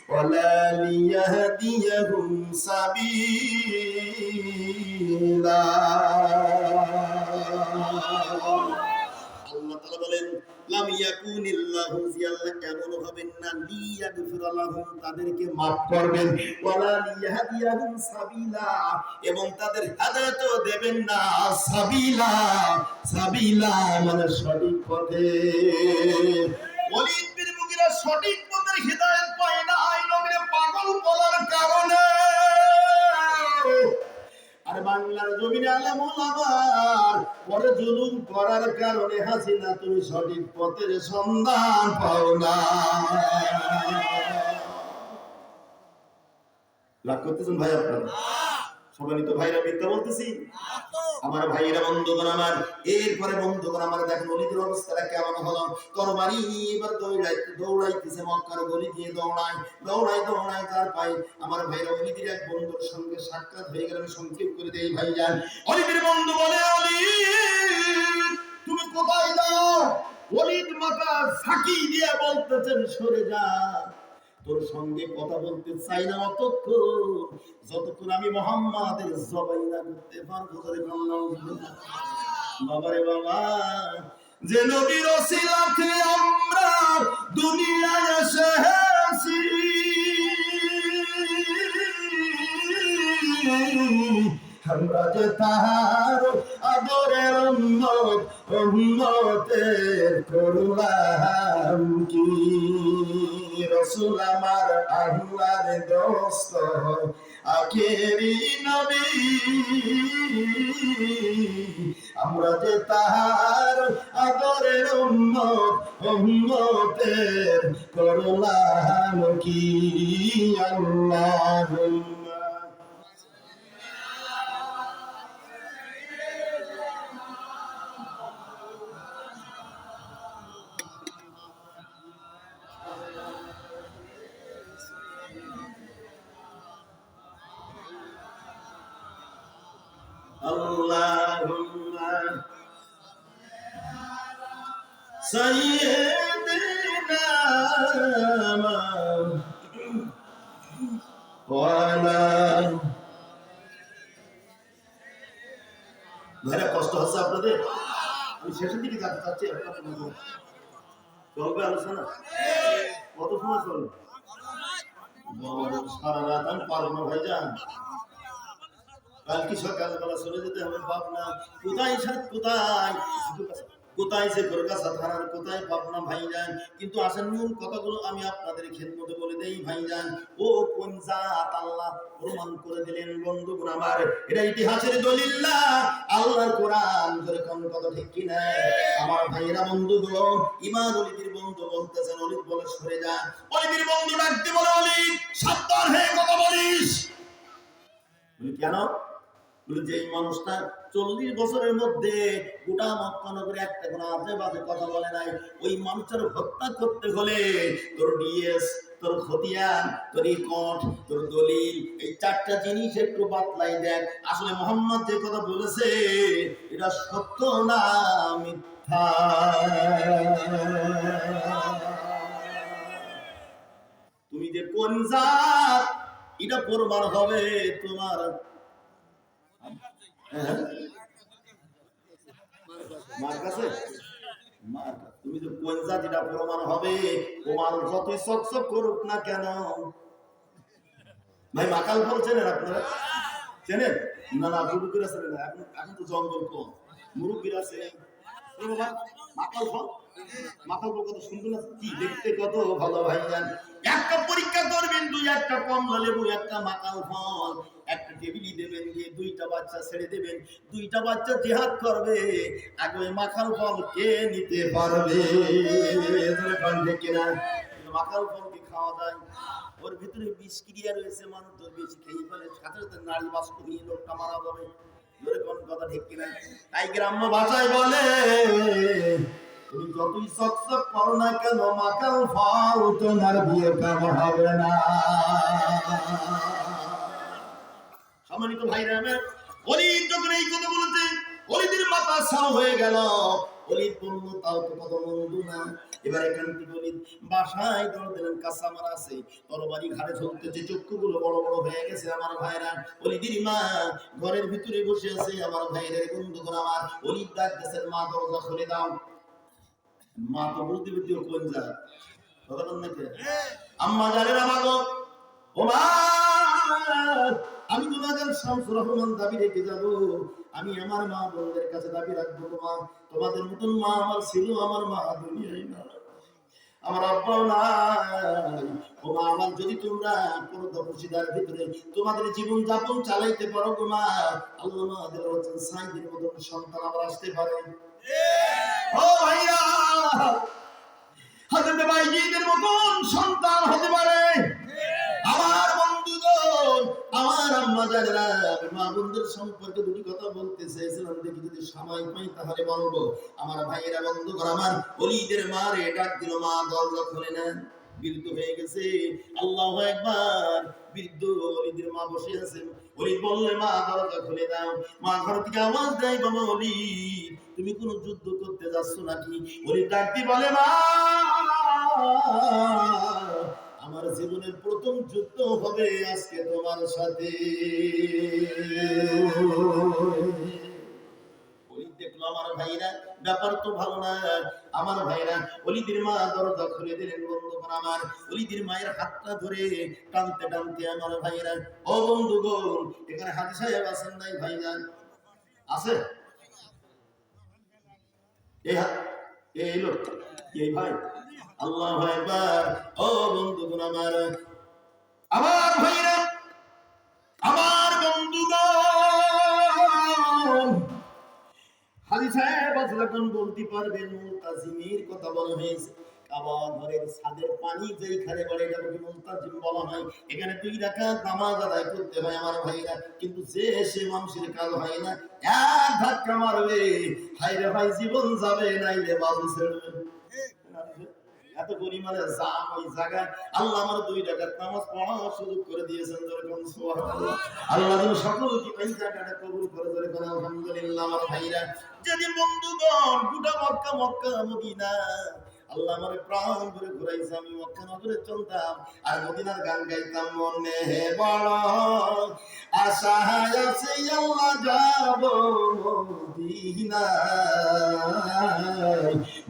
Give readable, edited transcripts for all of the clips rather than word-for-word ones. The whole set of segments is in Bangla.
ولا ليهديهم سبيلا আল্লাহ তাআলা বলেন লাম ইয়াকুনিল্লাহু জিয়াল্লাহ এমন হবেন না লিয়াগফিরা লাহুম তাদেরকে maaf করবেন ওয়ালা লিয়াহদিয়াহুম সাবিলা এবং তাদের হেদায়েতও দেবেন না সাবিলা সাবিলা মানে সঠিক পথে ওয়ালিদ বিন মুগিরা সঠিক পথের হেদায়েত পায় না আই নবীর পাগল বলার কারণে আর বাংলার জমিনে আলেম ওলামার পরে জুলুম করার কারণে হাসিনা তুমি সঠিক পথের সন্ধান পাও না রাগ করতেছেন ভাই আপনারা সবাই তো ভাইরা মিথ্যা বলতেছি আমার ভাইয়েরা বন্ধুগণ আমার এরপরে বন্ধুগণ আমার দেখেন ওলিদের অবস্থাটা কেমন হলো তরবারি এবার দৌড়াইতেছে মক্কার গলি দিয়ে দৌড়ায় তার পাই আমার ভাইরা ওলিদের এক বন্ধুর সঙ্গে সাক্ষাৎ হয়ে গেল সংক্ষেপ করে দেই ভাইজান ওলিদের বন্ধু বলে ওলিদ তুমি কোথায় যাও ওলিদ মাথা ফাঁকি দিয়ে বলতেছেন সরে যা তোর সঙ্গে কথা বলতে চাই না যতক্ষণ আমি মুহাম্মাদের জবাই না করতে পারবো বাবারে বাবা যে নবীর ওসিলাতে আমরা দুনিয়ায় এসেছি আমরা যে তাহার আদরের উম্মতের করলাম কি রাসূল আমার আল্লাহর দোস্ত আখেরি নবী আমরা যে তাহার আদরের উম্মতের করলাম কি আল্লাহুম্মা Allahumma sayyidina ভাইরা কষ্ট হচ্ছে আপনাদের আমি শেষের দিকে যেতে চাচ্ছি চলবে আলোচনা কত সময় চলবে সারা রাত আমি পারবো না ভাইজান কালকে সকালবেলা চলে যেতে হবে পাবনা কোথায় যে গোরগাছা থানার কোথায় পাবনা ভাইজান কিন্তু আসেন মূল কথাগুলো আমি আপনাদের খেদমতে বলে দেই ভাইজান ও কোন জাত আল্লাহ প্রমাণ করে দিলেন বন্ধুগণ আমার এটা ইতিহাসের দলিল না আল্লাহর কোরআন ধরে কোন কথা ঠিক কি না আমার ভাইরা বন্ধুগুলো ইমান ওলিদের বন্ধু বলতেছেন ওলিদ বলে সরে যা ওলিদের বন্ধু ডাকতে বলে ওলিদ সাবধান হয়ে কথা বলিস কেন যে মানুষটা 40 বছরের মধ্যে গোটা মক্কা নগরে একটা কোনো আজে বাজে কথা বলে নাই ওই মানুষের হত্যা করতে হলে তোর ডিএস তোর খতিয়ান তোর রিকর্ড তোর দলিল এই চারটা জিনিস একটু বাতলাই দেখ আসলে মোহাম্মদ যে কথা বলেছে এটা সত্য না মিথ্যা তুমি যে কোন জাত এটা প্রমাণ হবে তোমার তুমি যে কোন জাতিটা প্রমাণ হবে তোমার যতই চকচক করুক না কেন ভাই মাকাল ফল চেনেন আপনারা চেনেন না না মুরব্বীরা চেনেন না এখন তো জঙ্গল কম মুরব্বীরা আছে মাকাল ফল কত সুন্দর না কি দেখতে কত ভালো ভাইজান একটা পরীক্ষা করবেন দুই একটা কমলা লেবু একটা মাকাল ফল একটা টেবিলি দেবেন দিয়ে দুইটা বাচ্চা ছেড়ে দেবেন দুইটা বাচ্চা জিহাদ করবে আগে ওই মাকাল ফল কে নিতে পারবে কিনা মাকাল ফল কি খাওয়া যায় ওর ভিতরে বিষক্রিয়া রয়েছে মানুষ তো বেশি খেয়ে ফেলে সাথে সাথে নারী বাষ্প নিয়ে লোকটা মারা যাবে কোন কথা ঠিক কিনা তাই গ্রাম্য ভাষায় বলে তুমি যতই চকচক করো না কেন মাকাল ফল তোমার বিয়ে কাম হবে না সম্মানিত ভাইরা আমার ওলিদ যখন এই কথা বলতে ওলিদের মাথা ছাও হয়ে গেল অলিদ বলল তাও তো কত মন্দ না। এবার এখান থেকে অলিদ বাসায় দৌড় দিলেন, কাঁচামারা আছে, তরবারি ঘাড়ে ঝুলতেছে, চক্ষুগুলো বড় বড় হয়ে গেছে। আমার ভাইরা, অলিদের মা ঘরের ভিতরে বসে আছে। আমার ভাইয়ের বন্ধুগণ আমার, অলিদ ডাক দিয়েছেন, মা দরজা খুলে দাও। মা তো বুদ্ধি বুদ্ধি কোন যায় কথা বল নাকি? আম্মা জানেন আমাগো, ও মা, আমি তোমাদের শামসুর রহমান দাবি রেখে যাব। আমি আমার মা বোনদের কাছে দাবি রাখবো, তোমাদের মতন মা আমার ছিল, আমার মা দুনিয়ায় না, আমার আব্বাও নাই। ও মা আমার, যদি তোমরা পর্দাপর্শিদার ভিতরে তোমাদের জীবন যাপন চালাইতে পারো গো মা, আল্লাহ আমাদের সাইদের মতন সন্তান আবার আসতে পারে। ও ভাইয়া, হযরত বাইজিদের মতন সন্তান হতে পারে। আমার বন্ধুগণ, আমার আম্মা জানেরা, মা বোনদের সম্পর্কে দুটি কথা বলতে চাইছিলাম, দেখি যদি সময় পাই তাহলে বলবো। আমার ভাইয়েরা, বন্ধুগণ আমার, ওলিদের মা রে ডাক দিল, মা দরজা খুলে নেন, বৃদ্ধ হয়ে গেছে। আল্লাহু আকবার। বৃদ্ধ ওলিদের মা বসে আছেন। ওলিদ বললে, মা দরজা খুলে দাও। মা ঘর থেকে আওয়াজ দেয়, বাবা ওলিদ, তুমি কোন যুদ্ধ করতে যাচ্ছ নাকি? ওলিদ ডাক দিয়ে বলে, মা আমার জীবনের প্রথম যুদ্ধ হবে আজকে তোমার সাথে। দেখলো আমার ভাইরা, ব্যাপার তো ভালো না। আমার ভাইরা, ওলিদের মা দরজা খুলে দিলেন। বন্ধুগণ আমার, ওলিদের মায়ের হাতটা ধরে টানতে টানতে আমার ভাইরা, ও বন্ধুগণ, এখানে হাজি সাহেব আছেন নাই ভাইজান? আছে? এই লোক, এই ভাই, আল্লাহু আকবার। ও বন্ধুগণ আমার, আমার ভাইরা, আমার বন্ধুগণ, হাজী সাহেব যখন বলতে পারবেন, মুলতাজিমের কথা বলা হয়েছে। কাবা ঘরের ছাদের পানি যেইখানে পড়ে এটাকে মুলতাজিম বলা হয়। এখানে 2 রাকাত নামাজ আদায় করতে হয় আমার ভাইরা, কিন্তু যে সে মানুষের কাজ হয় না, এক ধাক্কা মারবে, হায়রে ভাই জীবন যাবে, নাইলে বাবু ছেড়বে। এত পরিমাণে জাম ওই জায়গায়, আল্লাহ আমার 2 রাকাত নামাজ পড়ার সুযোগ করে দিয়েছেন। যেরকম সুবহানাল্লাহ, আল্লাহ যেন সকলকে এই জায়গাটা কবুল করে। যেরকম আলহামদুলিল্লাহ। আমার ভাইরা, যদি বন্ধুগণ গোটা মক্কা, মক্কা মদিনা আল্লাহ আমার প্রাণ করে ঘুরাইছে। আমি মক্কা নগরে চলতাম আর মদিনার গান গাইতাম, মনে বড় আশা আছে আল্লাহ যাব মদিনায়,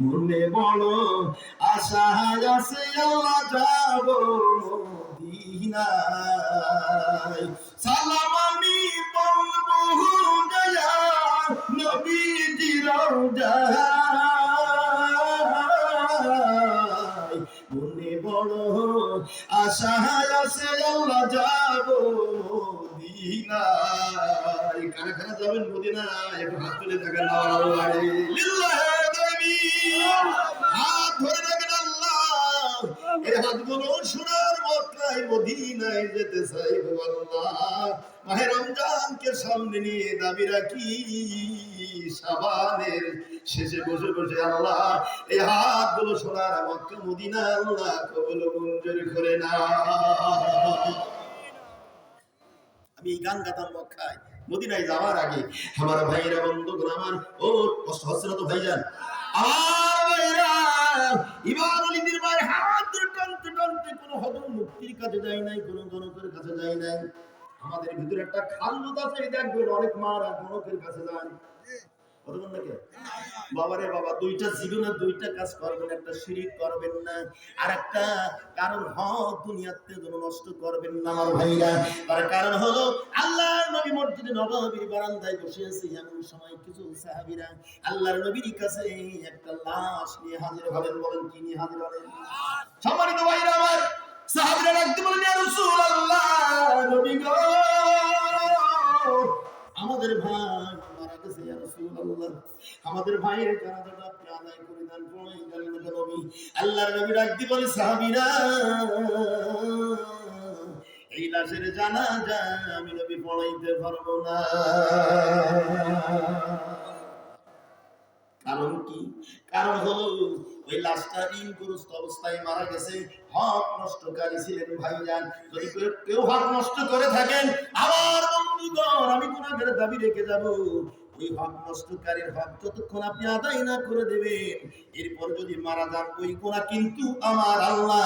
মনে বড় আশা আছে আল্লাহ যাব মদিনায়। সালাম আমি বলবো গয়া নবীজির রওজায়, মনে বড় আশা আছে আল্লাহ যাব মদিনায়। কারা কারা যাবেন মদিনায়? একটু হাত তুলে দেখেন। হাত ধরে রাখেন। আল্লাহ, এই হাতগুলো সোনার মক্কায় মদিনায় যেতে চাই গো আল্লাহ। মাহে রমজানকে সামনে নিয়ে দাবি রাখি, শাবানের শেষে বসে বসে আল্লাহ এই হাতগুলো সোনার মক্কা মদিনা আল্লাহ কবুল মঞ্জুর করে না। আমি এই গান গাতাম মক্কায় মদিনায় যাওয়ার আগে। আমার ভাইরা, বন্ধুগণ আমার, ও কষ্ট হচ্ছে না তো ভাইজান? আমার ভাইরা, ইমাম আলীদের মায়ের হাত ধরে টানতে টানতে কোনো হদর মুক্তির কাছে যায় নাই, কোনো গণকের কাছে যায় নাই। আমাদের ভিতরে একটা খাল্লুত আছে, দেখবেন অনেক মারা গণকের কাছে যায়। বাবারে বাবা, 2টা জীবনে 2টা কাজ করবেন। একটা শিরিক করবেন না, আর একটা কারণ হক দুনিয়াতে যেন নষ্ট করবেন না আমার ভাইরা। তার কারণ হলো আল্লাহর নবী মসজিদে নববীর বারান্দায় বসে আছে। এমন সময় কিছু সাহাবীরা আল্লাহর নবীর কাছে একটা লাশ নিয়ে হাজির হলেন। বলেন কি নিয়ে হাজির হলেন? সম্মানিত ভাইরা আমার, সাহাবীরা ডাকতে বলেন, ইয়া রাসূলুল্লাহ, নবী গো, আমাদের ভাই মারা গেছে, ইয়া রাসূলুল্লাহ, আমাদের ভাইয়ের জানাজাটা আপনি আদায় করে দেন। নবী, আল্লাহর নবী ডাক দিয়ে বলে, সাহাবীরা, এই লাশের জানাজা আমি নবী পড়াইতে পারবো না। কারণ কি? কারণ হলো ওই লাশটা ঋণগ্রস্ত অবস্থায় মারা গেছে। হক নষ্টকারী ছিলেন ভাইজান। যদি কেউ হক নষ্ট করে থাকেন, আমার বন্ধুগণ, আমি গুনাহের দাবি রেখে যাব। ওই হক নষ্টকারীর হক যতক্ষণ আপনি আদায় না করে দেবেন, এরপর যদি মারা যান ওই গুনাহ কিন্তু আমার আল্লাহ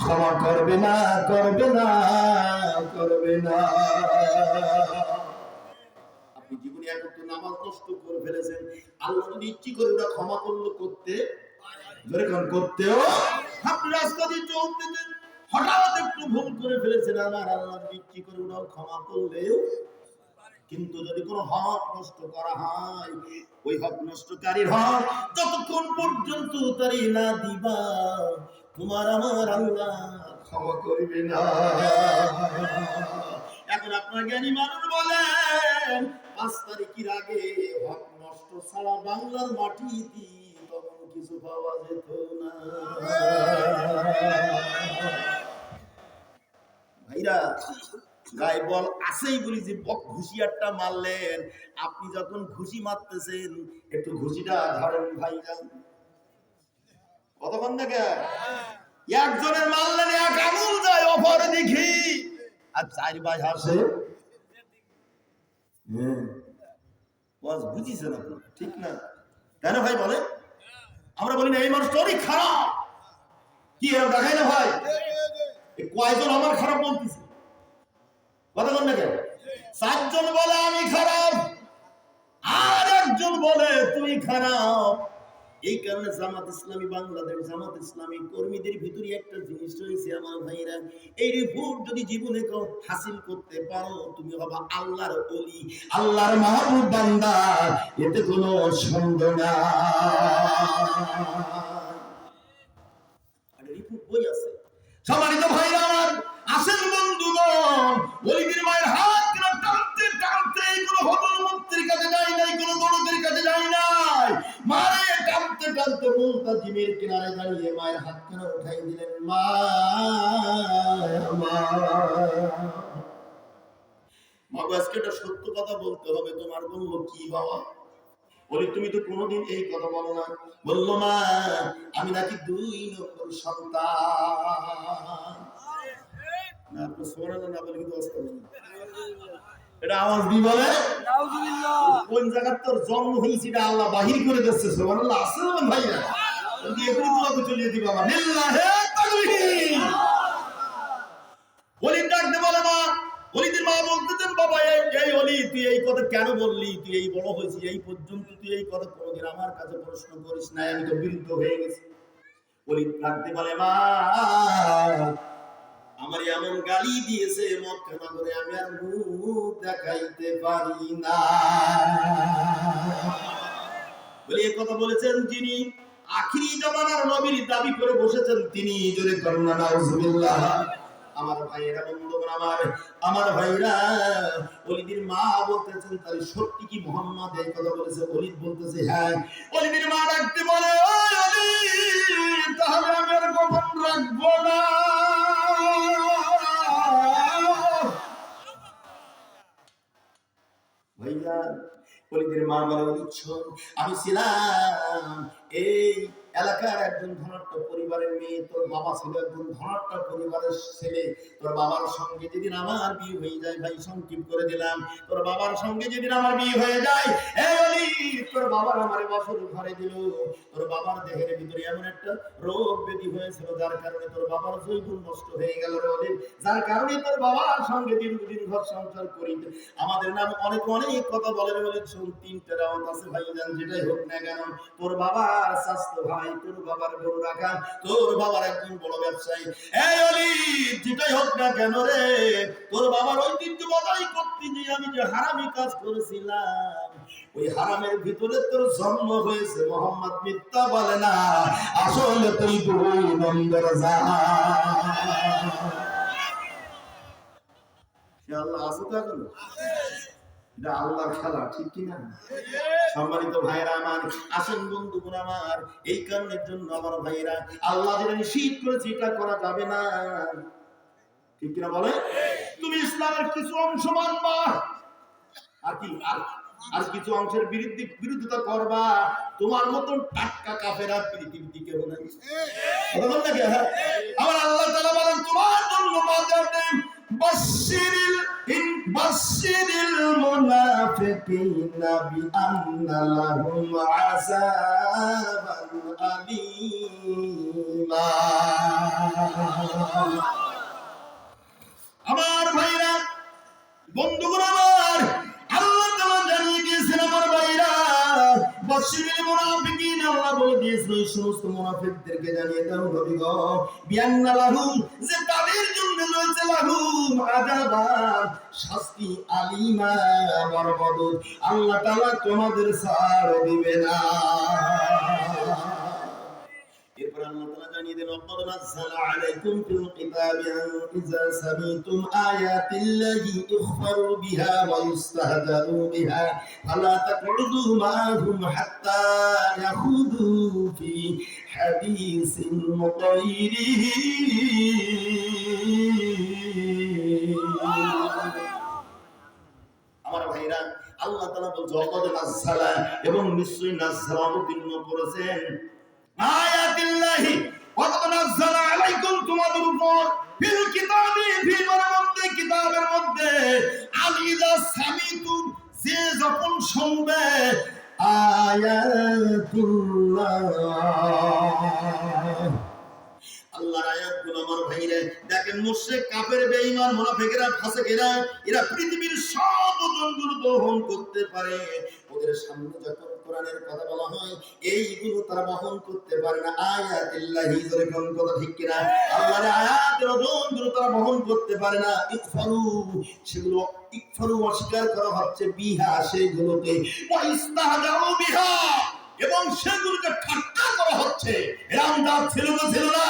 ক্ষমা করবে না, করবে না, করবে না। আপনি জীবনে একটু নামাজ নষ্ট করে ফেলেছেন, আল্লাহ যদি ইচ্ছে করে ওটা ক্ষমা করলো, করতে যেরকম করতেও, আপনি রাস্তা দিয়ে চলতেছেন, হঠাৎ একটু ভুল করে ফেলেছেন, আমার আল্লাহ যদি ইচ্ছে করে ওটাও ক্ষমা করলেও, কিন্তু যদি কোনো হক নষ্ট করা হয়, ওই হক নষ্টকারীর হক যতক্ষণ পর্যন্ত তারি না দিবা, তোমার আমার আল্লাহ ক্ষমা করবে না। এখন আপনার জ্ঞানী মানুষ বলেন 5 তারিখের আগে হক নষ্ট ছাড়া বাংলার মাটিতে তখন কিছু পাওয়া যেত না। ভাইরা, গায়ে বল আছেই বলি যে ঘুষিয়ারটা মারলেন, আপনি যখন ঘুষি মারতেছেন একটু ঘুষিটা ধরেন ভাইজান, কতক্ষণ থেকে একজনের মারলেন এক আঙুল যায় অপর দেখি, আর 4 ভাই হাসে। বুঝিছেন আপনি, ঠিক না? কেন ভাই বলে? আমরা বলি না এই মানুষটা অনেক খারাপ, কি এর দেখাই না ভাই, কয়জন আমার খারাপ বলতেছে, কতক্ষণ থেকে 4 জন বলে আমি খারাপ, আর একজন বলে তুমি খারাপ। এই কারণে জামাত ইসলামী বাংলাদেশ, জামাত ইসলামী কর্মীদের ভিতরে একটা জিনিস রয়েছে আমার ভাইরা, এই রিপোর্ট যদি জীবনে হাসিল করতে পারো, তুমি হবা আল্লাহর ওলি, আল্লাহর মাহবুব বান্দা, এতে কোনো সন্দেহ না। আর রিপোর্ট বই আছে। সম্মানিত ভাইরা আমার, আসেন বন্ধুগণ, ওলিদের মায়ের হাত টানতে টানতে কোনো হতমন্ত্রীর কাছে যাই নাই, কোনো গণদের কাছে যাই নাই, মারে টানতে টানতে মুলতাজিমের কিনারে দাঁড়িয়ে মায়ের হাত কেন উঠাই দিলেন, মা আজকে একটা সত্য কথা বলতে হবে। তোমার বলল কি বাবা? বলি তুমি তো কোনোদিন এই কথা বলো না। বললো মা আমি নাকি 2 নম্বর সন্তান। না আপনি সুবহানাল্লাহ না বলে কিন্তু অবস্থা নেই, এটা আওয়াজ দি বলে কোন জায়গায় তোর জন্ম হয়েছে এটা আল্লাহ বাহির করে দিচ্ছে। সুবহানাল্লাহ আছে না ভাইরা? যদি এখনই তোমাকে চলিয়ে দিবা বাবা, লিল্লাহি তাকবীর। বলি ডাকতে বলে মা, ওলিদের মা বলতেছেন বাবা এই ওলি তুই এই কথা কেন বললি, তুই এই বড় হয়েছিস এই পর্যন্ত তুই এই কথা কোনোদিন আমার কাছে প্রশ্ন করিস না, আমি তো বিরুদ্ধ হয়ে গেছি। ওলি ডাকতে বলে মা আমার এমন গালি দিয়েছে মক্কা নগরে আমি আর মুখ দেখাইতে পারি না। বলি এই কথা বলেছেন যিনি আখিরি জামানার নবীর দাবি করে বসেছেন তিনি, জোরে করুন নাউজুবিল্লাহ। আমার ভাইরা বন্ধুগণ আমার ভাইরা, ওলিদের মা বলতেছেন তাহলে সত্যি কি মোহাম্মদ এই কথা বলেছে? ওলিদ বলতেছে হ্যাঁ। ওলিদের মা ডাকতে বলে ওই ওলি তাহলে আমি আর গোপন রাখবো না। ভাইয়া ওলিদের মা বলে ওলিদ শোন, আমি ছিলাম এই এলাকার একজন ধনাঢ্য পরিবারের মেয়ে, তোর বাবা ছিল একজন ধনাঢ্য পরিবারের ছেলে, তোর বাবার সঙ্গে যেদিন আমার বিয়ে হয়ে যায়, ভাই সংক্ষিপ্ত করে দিলাম, তোর বাবার সঙ্গে যেদিন আমার বিয়ে হয়ে যায়, এই ওলি তোর বাবার আমার বছর ঘরে দিল, তোর বাবার দেহের ভিতরে এমন একটা রোগ ব্যাধি হয়েছিল যার কারণে তোর বাবার জৈবন নষ্ট হয়ে গেল রে ওলি, যার কারণে তোর বাবার সঙ্গে দীর্ঘদিন ঘর সংসার করি আমাদের নাম অনেক অনেক কথা বলে বলে শুন। 3টা রাউন্ড আছে ভাইজান, যেটাই হোক না কেন, তোর বাবার স্বাস্থ্য ভাই, তোর বাবার গরু রাখা, তোর বাবার একজন বড় ব্যবসায়ী, এই ওলি যেটাই হোক না কেন রে, তোর বাবার ঐতিহ্য বজায় করতে গিয়ে আমি যে হারামি কাজ করেছিলাম, ওই হারামের ভিতরে তোর জন্ম হয়েছে। মোহাম্মদ মিথ্যা বলে না, আসলে তুই 2 নম্বর যা। আল্লাহ আছে তো এখন, এটা আল্লাহর খেলা, ঠিক কিনা? সম্মানিত ভাইরা আমার, আসেন বন্ধুগণ আমার, এই কারণের জন্য আমার ভাইরা আল্লাহ যেটা নিষেধ করেছে এটা করা যাবে না, ঠিক কিনা বলে? তুমি ইসলামের কিছু অংশ মানবা আর কি আর কিছু অংশের বিরুদ্ধতা করবা, তোমার মতন টাটকা কাফেরা পৃথিবীর দিকে কেউ নাই। বলুন না কি? আমার আল্লাহ তাআলা বলেন তোমার জন্য বাজাতে বাশশিরিল মুনাফিকিনা বিআযাবিন لهم عذابا أليما আমার ভাইরা বন্ধুগণ আমার আল্লাহ তাআলা জানিয়ে দিয়েছেন আমার ভাইরা বাশিরুল মুনাফিকিন আল্লাহ বলে দিয়েছেন এই সমস্ত মুনাফিকদেরকে জানিয়ে দাও নবী গো বিআন্না লাহুম যে তাদের জন্য রয়েছে লাহুম আযাবান শাস্তি আলিমা বরবদুদ আল্লাহ তাআলা তোমাদের ছাড় দিবে না এরপর আল্লাহ তাআলা জানিয়ে দেন ওয়াকাদ নাযালা আলাইকুম ফিল কিতাবি আন ইযা সামিতুম আয়াতিল্লাহি ইখফারু বিহা ওয়া ইস্তাহজারু বিহা ফালা তাকউদু মা'হুম হাত্তা ইয়াখুদু ফি হাদিসিন গায়রিহি আমার ভাইরা আল্লাহ তাআলা বলছে ওয়াকাদ নাযালা এবং নিশ্চয়ই নাযালা অবতীর্ণ করেছেন আয়াতিল্লাহি ওয়াকাদ নাযালা আলাইকুম তোমাদের উপর ফিল কিতাবি ফিমার মধ্যে কিতাবের মধ্যে আলিযা সামিতুম যে যখন শুনবে আয়াতুল্লাহ আল্লাহর আয়াতগুলো আমার ভাইরা দেখেন মুশরিক কাফের বেঈমান মুনাফিকরা ফাসিকরা এরা পৃথিবীর সব ওজনগুলো বহন করতে পারে ওদের সামনে যখন কোরআনের কথা বলা হয় এইগুলো তারা বহন করতে পারে না আয়াতিল্লাহি যেরকম কথা ঠিক কিনা আল্লাহর আয়াতের ওজনগুলো তারা বহন করতে পারে না সেগুলো অস্বীকার করা হচ্ছে বিহা সেগুলোকে ওয়া ইস্তাহজাউ বিহা এবং সেগুলোকে ঠাট্টা করা হচ্ছে এরকমটা ছিল না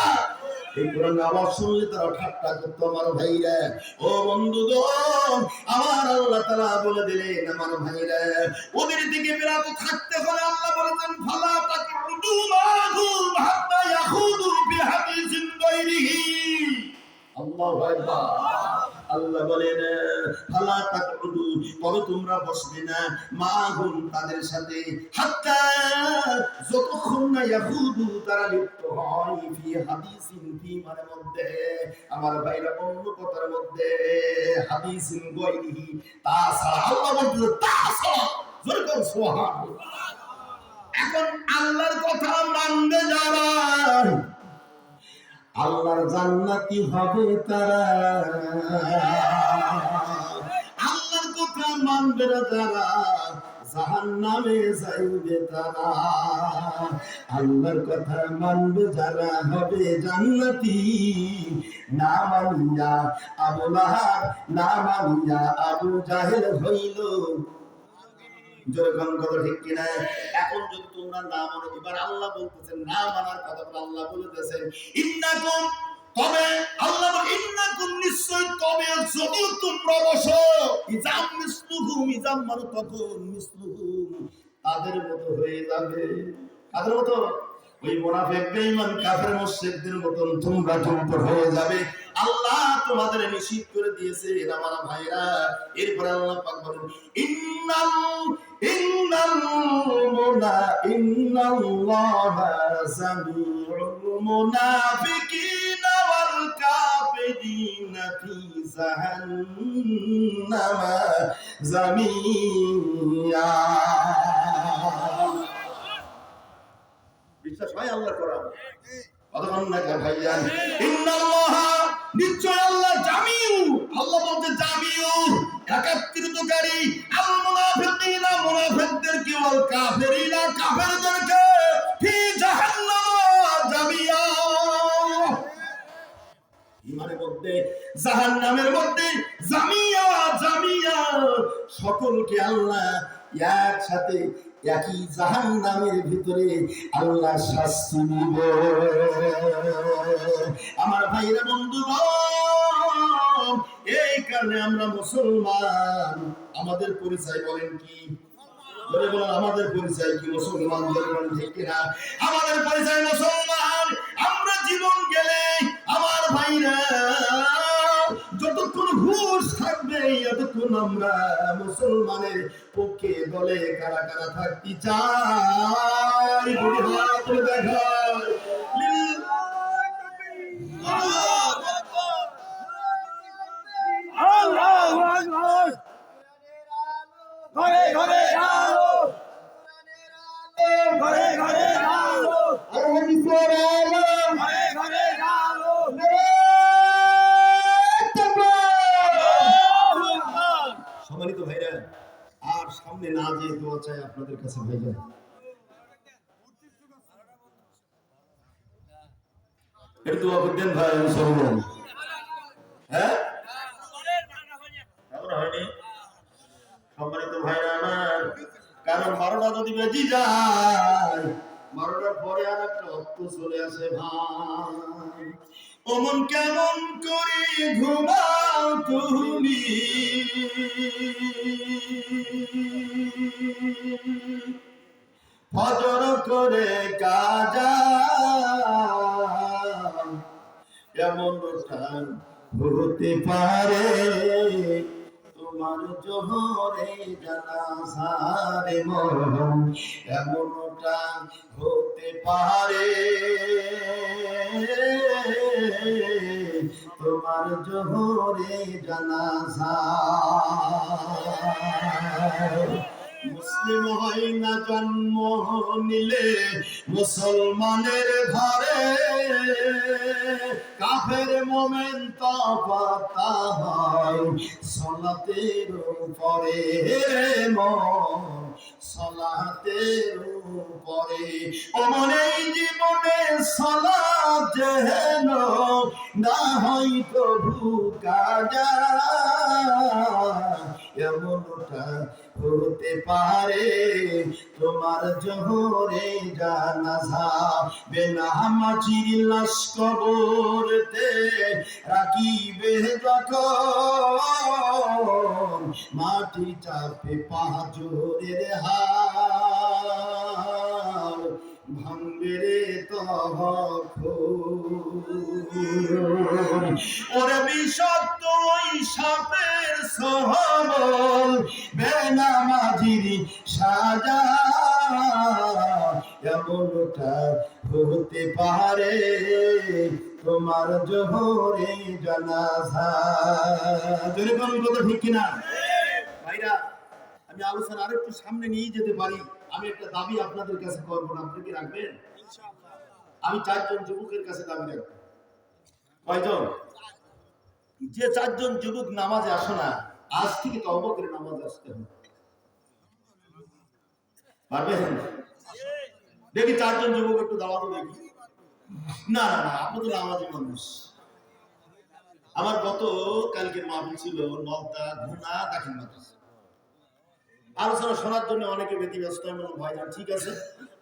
এই কোরআন আওয়াজ শুনলে তারা ঠাট্টা করতো আমার ভাইরা ও বন্ধুগণ আমার আল্লাহ তাআলা বলে দিলেন আমার ভাইরা ওদের দিকে বিরত থাকতে হলে আল্লাহ বলেছেন ফালা তাকুদু মাহুম হাত্তা ইয়াখুদু বিহাদিসিন গায়রিহি আল্লাহু আকবার আল্লাহ বলেন ফালা তাকুদু তবে তোমরা বসবে না মাহুম তাদের সাথে হাত্তা যতক্ষণ না ইয়াখুদু তারা লিপ্ত হয় ফি হাদিসিন ফি মানে মধ্যে আমার ভাইরা অন্য কথার মধ্যে হাদিসিন গায়রিহি তাছাড়া আল্লাহ বলতেছে তাছাড়া যেরকম সুবহানাল্লাহ এখন আল্লাহর কথা মানবে যারা আল্লাহর জান্নাতি হবে তারা আল্লাহর কথা মানবে না যারা জাহান্নামে যাইবে তারা আল্লাহর কথা মানবে যারা হবে জান্নাতি না মানিয়া আবু লাহাব না মানিয়া আবু জাহেল হইল যখন কথা ঠিক কিনা এখন যদি তোমরা না মানো এবার আল্লাহ বলতেছেন না মানার কথা আল্লাহ বলতেছেন ইন্নাকুম তবে আল্লাহ ইন্নাকুম নিশ্চয় তবে যদি তোমরা বসো ইজাম মিসলুহুম মানে তখন মিসলুহুম তাদের মতো হয়ে যাবে তাদের মতো ওই মুনাফিক বেঈমান কাফের মুশরিকদের মতন তোমরা চুপ হয়ে যাবে আল্লাহ তোমাদের নিষিদ্ধ করে দিয়েছে আমার ভাইরা এরপর আল্লাহ পাক বলেন ইন্নাল্লাহা সামিউল মুনাফিকিনা ওয়াল কাফিরিনা ফি জাহান্নামা জামিয়া বিশ্বাস হয় আল্লাহর কোরআন কতক্ষণ না ভাইজান ইন্নাল্লাহা নিশ্চয় আল্লাহ জামিউ আল্লাহ বলতে জামিউ একত্রিতকারী আল মুনাফিকিনা মুনাফিকদেরকে ওয়াল কাফিরিনা কাফেরদেরকে ফি জাহান্নাম জামিয়া ইমানের মধ্যে জাহান্নামের মধ্যে জামিয়া সকলকে আল্লাহ একসাথে একই জাহান্নামের ভিতরে আল্লাহ শাস্তি দিবে আমার ভাইরা বন্ধুগণ এই কারণে আমরা মুসলমান আমাদের পরিচয় বলেন কি বলে বলেন আমাদের পরিচয় কি মুসলমান বলেন ঠিক কিনা আমাদের পরিচয় মুসলমান আমরা জীবন গেলে আমার ভাইরা যতক্ষণ হুঁশ থাকবে ততক্ষণ আমরা মুসলমানের পক্ষে দলে কারা কারা থাকতে চাই হাত দেখায় আল্লাহু আকবার ঘরে ঘরে আলো কাছে ভাইজান। একটু দোয়া করতেন ভাই মুসলমান। হ্যাঁ এখন হয়নি সম্মানিত ভাইরা আমার, কারণ 12টা যদি বেজে যায়, 12টার পরে আর একটা অর্থ চলে আসে ভাই। অমন কেমন করে ঘুমাও তুমি, ফজর করে কাজা, এমনটা হতে পারে তোমার জোহরে জানাজারে মরণ, এমনটা হতে পারে তোমার জোহরে জানাজা। মুসলিম হয় না জন্ম নিলে মুসলমানের ঘরে, কাফের মোমেন তফাৎ হয় সালাতের উপরে, মন সালাতের উপরে। অমন এই জীবনে সালাত যেন না হয় প্রভু কাজা, এমনটা হতে পারে তোমার জোহরে জানাজা। বেনামাজির লাশ কবরতে রাখিবে যখন, মাটি চাপে পাঁজরের হাড় ভাঙবে রে তখন। ওরে বিষাক্ত ওই সাপের সহবল বেনামাজির সাজা, এমনটা হতে পারে তোমার জোহরে জানাজা। জোরে বলুন কথা ঠিক কিনা ভাইরা? আমি আলোচনা আরেকটু সামনে নিয়ে যেতে পারি। আমি একটা দাবি আপনাদের কাছে করবো না, আপনি কি রাখবেন? আমি 4 জন যুবকের কাছে দাবি রাখবো। কয়জন? যে 4 জন যুবক নামাজে আসো না, আজ থেকে তওবা করে নামাজে আসতে হবে। পারবেন? দেখি 4 জন যুবক একটু দাঁড়াতো দেখি। না না না, আপনি তো নামাজি মানুষ। আমার গত কালকের মাহফিল ছিল নলতা ঘুনা দাখিল মাদ্রাসা। আলোচনা শোনার জন্য অনেকে ব্যতিব্যস্ত। আমি বললাম ভাইজান ঠিক আছে,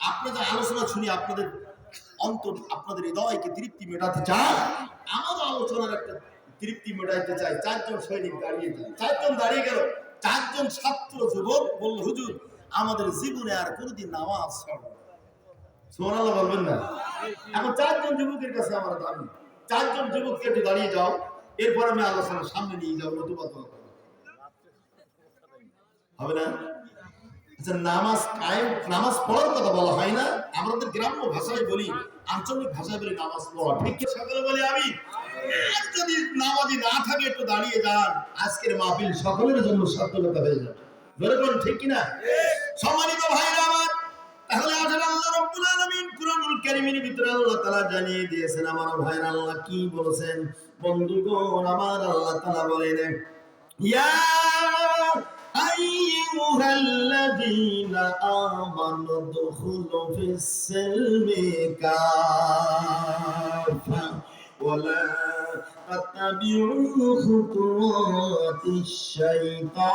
আপনাদের আলোচনা শুনি আপনাদের অন্তর, আপনাদের হৃদয়কে তৃপ্তি মেটাতে চান, আমারও আলোচনার একটা তৃপ্তি মেটাইতে চাই। 4 জন সৈনিক দাঁড়িয়ে গেল, 4 জন দাঁড়িয়ে গেল, 4 জন ছাত্র যুবক বলল হুজুর আমাদের জীবনে আর কোনোদিন নামাজ ছাড়বো না। সুবহানাল্লাহ বলবেন না? এখন 4 জন যুবকের কাছে আমার দাবি, 4 জন যুবককে একটু দাঁড়িয়ে যাও, এরপর আমি আলোচনা সামনে নিয়ে যাবো। নতুবা তো হবে না। আচ্ছা, নামাজ কায়েম, নামাজ পড়ার কথা বলা হয় না? আমাদের গ্রাম্য ভাষায় বলি, আঞ্চলিক ভাষায় বলি নামাজ পড়া। ঠিক কি? সকলে বলি আমি। আর যদি নামাজি না থাকে একটু দাঁড়িয়ে যান, আজকের মাহফিল সকলের জন্য সার্থকতা হয়ে যাবে। ধরে বলুন ঠিক কিনা? সম্মানিত ভাইরা আমার, তাহলে আসলে আল্লাহ রাব্বুল আলামিন কুরআনুল কারীমের ভিতরে আল্লাহ তাআলা জানিয়ে দিয়েছেন আমার ভাইরা আল্লাহ কি বলেছেন। বন্ধুগণ আমার, আল্লাহ তাআলা বলেন ইয়া আইয়ুহাল্লাযীনা আমানু দুখুলু ফিস-সিলমি কাফা ওয়া লা তাত্তাবিউ খুতুওয়াতিশ শাইতান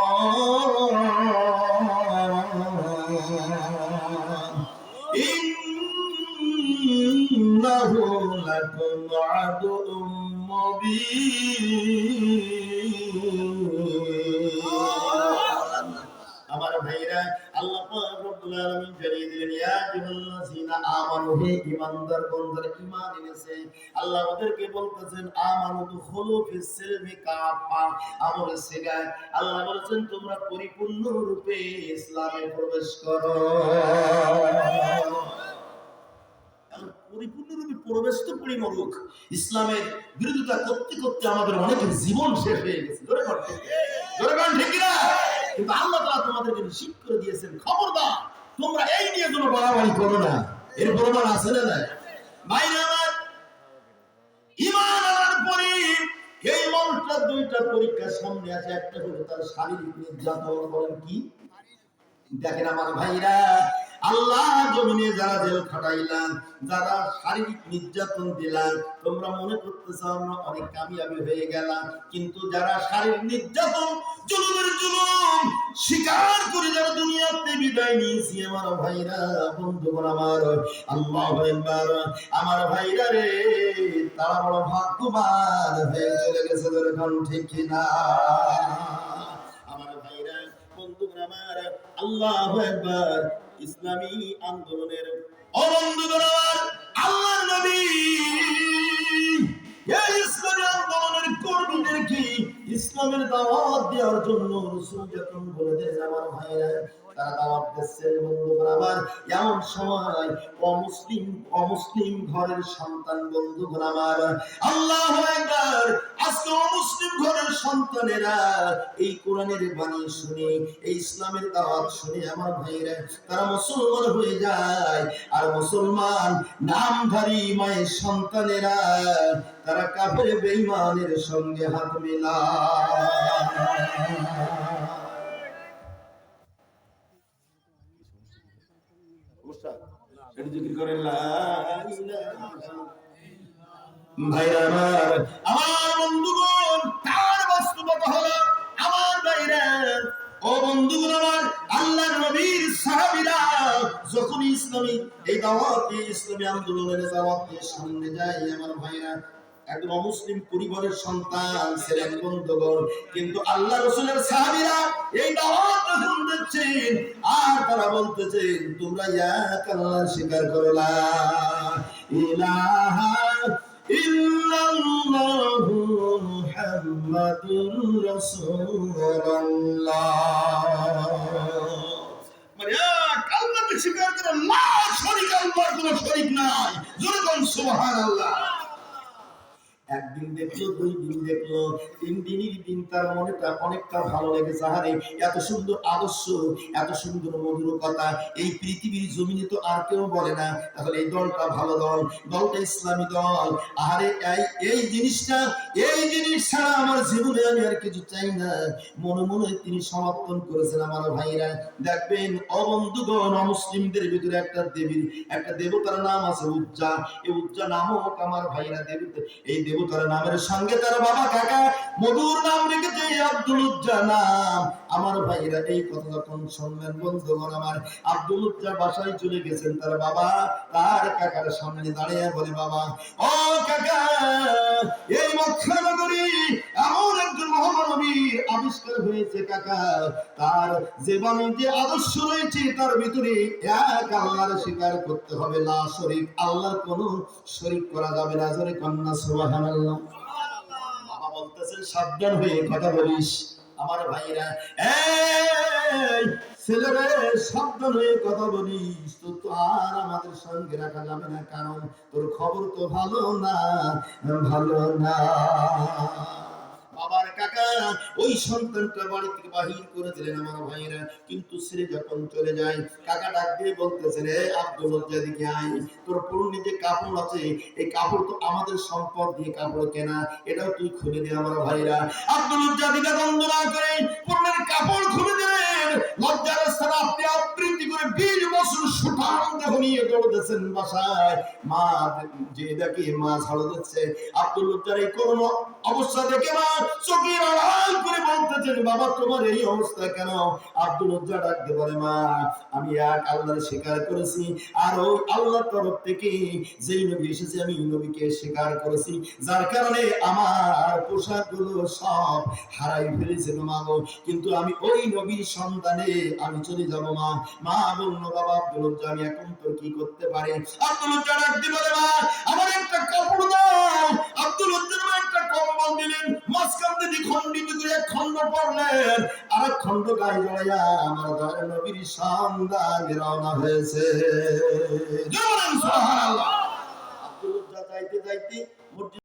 ইন্নাহু লাকুম আদুউম মুবিন। আমার ভাইরা, আল্লাহ পাক রব্বুল আলামিন জানিয়ে দিলেন ইয়া আইয়ুহাল্লাযীনা আমানু, হে ঈমানদারগণ যারা ঈমান এনেছে, আল্লাহ ওদেরকে বলতেছেন আমানু দুখুলু ফিস-সিলমি কাফা, আমরে সিগায় আল্লাহ বলেছেন তোমরা পরিপূর্ণ রূপে ইসলামে প্রবেশ করো। পরিপূর্ণরূপে প্রবেশ তো করি মরুক, ইসলামের বিরোধিতা করতে করতে আমাদের অনেকের জীবন শেষ হয়ে গেছে। জোরে বল ঠিক না? কিন্তু আল্লাহ তাআলা তোমাদেরকে নিষিদ্ধ করে দিয়েছেন, খবরদার তোমরা এই নিয়ে কোনো বাড়াবাড়ি করো না। এর প্রমাণ আছে না নাই? ভাইরা আমার, ঈমান আনার পরে এই মানুষটার 2টা পরীক্ষার সামনে আছে। একটা হলো তার শারীরিক নির্যাতন। বলেন কি? দেখেন আমার ভাইরা, আল্লাহ জমিনে যারা জেল খাটাইলাম, যারা শারীরিক নির্যাতন দিলাম, তোমরা মনে করতেছ আমরা অনেক কামিয়াবি হয়ে গেলাম, কিন্তু যারা শারীরিক নির্যাতন জুলুমের জুলুম স্বীকার করে যারা দুনিয়াতে বিদায় নিয়েছি আমার ভাইরা, বন্ধুগণ আমার, আল্লাহু আকবার, আমার ভাইরা রে, তারা বড় ভাগ্যবান হয়ে চলে গেছে, যেরকম ঠিক কিনা আমার ভাইরা, বন্ধুগণ আমার, আল্লাহু আকবার। ইসলামী আন্দোলনের ও বন্ধুগণ আমার, আল্লাহর নবী এই ইসলামী আন্দোলনের কর্মীদেরকে ইসলামের দাওয়াত দেওয়ার জন্য রাসূল যখন বলে দেন আমার ভাইরা, তারা দাওয়াত দিচ্ছেন বন্ধুগণ আমার, এমন সময় অমুসলিম ঘরের সন্তান বন্ধুগণ আমার, আল্লাহু আকবার, আজকে অমুসলিম ঘরের সন্তানেরা এই কোরআনের বাণী শুনে, এই ইসলামের দাওয়াত শুনে আমার ভাইরা তারা মুসলমান হয়ে যায়। আর মুসলমান নামধারী মায়ের সন্তানেরা তারা কাফের বেঈমানের সঙ্গে হাত মেলায়। ভাইরা আমার, আমার বন্ধুগণ, তার বাস্তবতা হলো আমার ভাইরা, ও বন্ধুগণ আমার, আল্লাহর নবীর সাহাবীরা যখন ইসলামী এই দাওয়াতে, ইসলামী আন্দোলনের দাওয়াতে সামনে যায় আমার ভাইরা, একদম অমুসলিম পরিবারের সন্তান ছিলেন বন্ধুগণ, কিন্তু আল্লাহ রাসূলের সাহাবীরা এই দাওয়াত শুনতেছেন আর তারা বলতেছেন তোমরা এক আল্লাহর স্বীকার করো, লা ইলাহা ইল্লাল্লাহু মুহাম্মাদুর রাসূলুল্লাহ, মানে এক আল্লাহকে স্বীকার করো, লা শরীক, আল্লাহর কোনো শরীক নাই, জোরে বলুন সুবহানাল্লাহ। একদিন দেখলো, দুই দিন দেখলো, তিন দিনের দিন তার মনেটা অনেকটা ভালো লেগেছে, আরে এত সুন্দর আদর্শ, এত সুন্দর মধুর কথা এই পৃথিবীর জমিনে তো আর কেউ বলে না, তাহলে এই দলটা ভালো দল, দলটা ইসলামী দল, আরে এই জিনিসটা, এই জিনিস ছাড়া আমার জীবনে আমি আর কিছু চাই না, মনে মনে তিনি সমর্থন করেছেন আমার ভাইরা। দেখবেন অবন্ধুগণ, অমুসলিমদের ভিতরে একটা দেবীর, একটা দেবতার নাম আছে উজ্জা, এই উজ্জা নামক আমার ভাইরা দেবতা, এই দেবতার নামের সঙ্গে তার বাবা কাকা মধুর নাম রেখেছে আব্দুল উজ্জা নাম। আমার ভাইরা এই কথা যখন শুনলেন বন্ধুগণ আমার, আব্দুল উজ্জা বাসায় চলে গেছেন, তার বাবা তার কাকার সামনে দাঁড়িয়ে বলে, বাবা ও কাকা, এই মক্কা নগরী এমন একজন মহানবীর আবিষ্কার হয়েছে কাকা, তার জীবনে যে আদর্শ রয়েছে তার ভিতরে এক আল্লাহর স্বীকার করতে হবে, লা শরীক, আল্লাহর কোনো শরীক করা যাবে না, জোরে কন্যা সুবহানাল্লাহ। বাবা বলতেছেন সাবধান হয়ে কথা বলিস আমার ভাইরা, এই ছেলেরে সাবধান হয়ে কথা বলিস, তো আর আমাদের সঙ্গে রাখা যাবে না, কারণ তোর খবর তো ভালো না, ভালো না। বাবার কাকা ওই সন্তানটা বাড়ি থেকে বাহির করে দিলেন আমার ভাইরা, কিন্তু ছেলে যখন চলে যায় কাকা ডাক দিয়ে বলতেছে, রে আব্দুল উজ্জা দিকে আয়, তোর পুরনো যে কাপড় আছে এই কাপড় তো আমাদের সম্পদ দিয়ে কাপড় কেনা, এটাও তুই খুলে দে আমার ভাইরা। আব্দুল উজ্জা দিকে বন্ধ না করে পুরনের কাপড় খুলে দিলেন, লজ্জার স্থানে আপনি আবৃত্তি করে 20 বছর সুঠাম দেহ নিয়ে দৌড়তেছেন বাসায়, মা যে দেখে মা ঝাড়ু দিচ্ছে, আব্দুল উজ্জার এই করুণ অবস্থা দেখে মা চোখের আড়াল করে বলতেছেন, বাবা তোমার এই অবস্থা কেন? আব্দুল উজ্জা ডাকতে বলে, মা আমি এক আল্লাহর স্বীকার করেছি, আর ওই আল্লাহর তরফ থেকে যেই নবী এসেছে আমি এই নবীকে স্বীকার করেছি, যার কারণে আমার পোশাকগুলো সব হারাই ফেলেছে মা গো, কিন্তু আমি ওই নবীর সন্তানে আমি চলে যাব মা। মা বলল, বাবা আব্দুল উজ্জা আমি এখন তোর কি করতে পারি? আব্দুল উজ্জা ডাকতে বলে, মা আমার একটা কাপড় দাও। আব্দুল উজ্জা একটা কম্বল দিলেন, মাঝখান থেকে খণ্ডিত করে এক খণ্ড পড়লেন, আর এক খণ্ড গায়ে জড়াইয়া আমার ঘরে নবীর সন্তান রওনা হয়েছে। সুবহানাল্লাহ। আব্দুল উজ্জা যাইতে যাইতে